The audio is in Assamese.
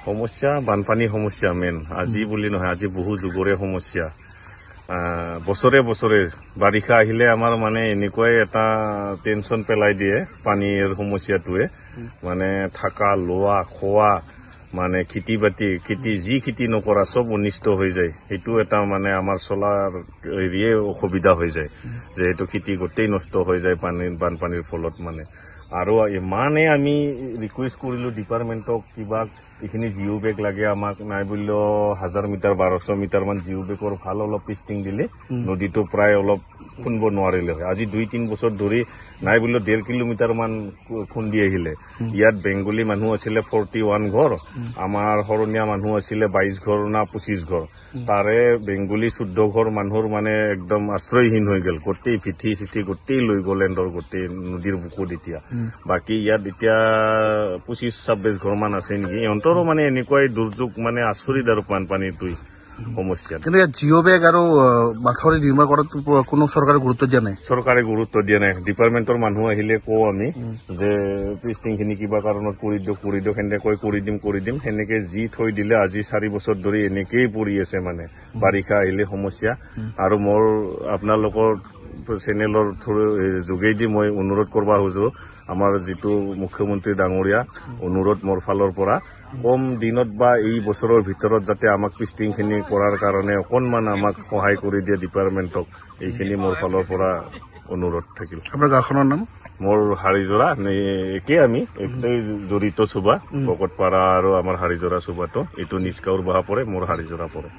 সমস্যা বানপানী সমস্যা মেইন আজি বুলি নহয় আজি বহু যুগৰে সমস্যা বছৰে বছৰে বাৰিষা আহিলে আমাৰ মানে এনেকুৱাই এটা টেনচন পেলাই দিয়ে পানীৰ সমস্যাটোৱে মানে থাকা লোৱা খোৱা মানে খেতি বাতি যি খেতি নকৰা সব অনিষ্ট হৈ যায় সেইটো এটা মানে আমাৰ চলাৰ এৰিয়ে অসুবিধা হৈ যায় যে এইটো খেতি গোটেই নষ্ট হৈ যায় বানপানীৰ ফলত মানে আৰু ইমানে আমি ৰিকুৱেষ্ট কৰিলো ডিপাৰ্টমেণ্টক কিবা এইখিনি জিঅ' বেগ লাগে আমাক নাই বুলিলেও 1000 মিটাৰ 1200 মিটাৰ মান জিঅ' বেগৰ ভাল অলপ পিষ্টিং দিলে নদীটো প্ৰায় অলপ খুন্দিব নোৱাৰিলে হয় আজি 2-3 বছৰ ধৰি নাই বুলিলেও 1.5 কিলোমিটাৰ মান খুন্দি আহিলে ইয়াত বেংগলী মানুহ আছিলে 41 ঘৰ আমাৰ হৰণীয়া মানুহ আছিলে 22 ঘৰ না 25 ঘৰ তাৰে বেংগলী 14 ঘৰ মানুহৰ মানে একদম আশ্ৰয়হীন হৈ গ'ল গোটেই ভিঠি চিঠি গোটেই লৈ গ'ল এণ্ডৰ গোটেই নদীৰ বুকুত এতিয়া বাকী ইয়াত এতিয়া 25-26 ঘৰ মান আছে নেকি ইহঁতৰো মানে এনেকুৱাই দুৰ্যোগ মানে আচৰিত আৰু বানপানীটোই সমস্যা কিন্তু ইয়াত জিঅ' বেগ আৰু মাথাউৰি নিৰ্মাণ কৰাত কোনো চৰকাৰে গুৰুত্ব দিয়া নাই চৰকাৰে গুৰুত্ব দিয়া নাই ডিপাৰ্টমেণ্টৰ মানুহ আহিলে কওঁ আমি যে পিষ্টিংখিনি কিবা কাৰণত কৰি দিয়ক সেনেকৈ কৰি দিম সেনেকে যি থৈ দিলে আজি 4 বছৰ ধৰি এনেকেই পৰি আছে মানে বাৰিষা আহিলে সমস্যা আৰু মোৰ আপোনালোকৰ চেনেলৰ যোগেদি মই অনুৰোধ কৰিব খোজো আমাৰ যিটো মুখ্যমন্ত্ৰী ডাঙৰীয়া অনুৰোধ মোৰ ফালৰ পৰা কম দিনত বা এই বছৰৰ ভিতৰত যাতে আমাক পিষ্টিংখিনি কৰাৰ কাৰণে অকণমান আমাক সহায় কৰি দিয়ে ডিপাৰ্টমেণ্টক এইখিনি মোৰ ফালৰ পৰা অনুৰোধ থাকিল আপোনাৰ গাঁওখনৰ নাম মোৰ হাৰিজৰা একে আমি একটাই জড়িত চুবা ভকতপাৰা আৰু আমাৰ হাৰিজৰা চুবাটো এইটো নিষ্কাউৰ বহা পৰে মোৰ হাৰিজৰা পৰে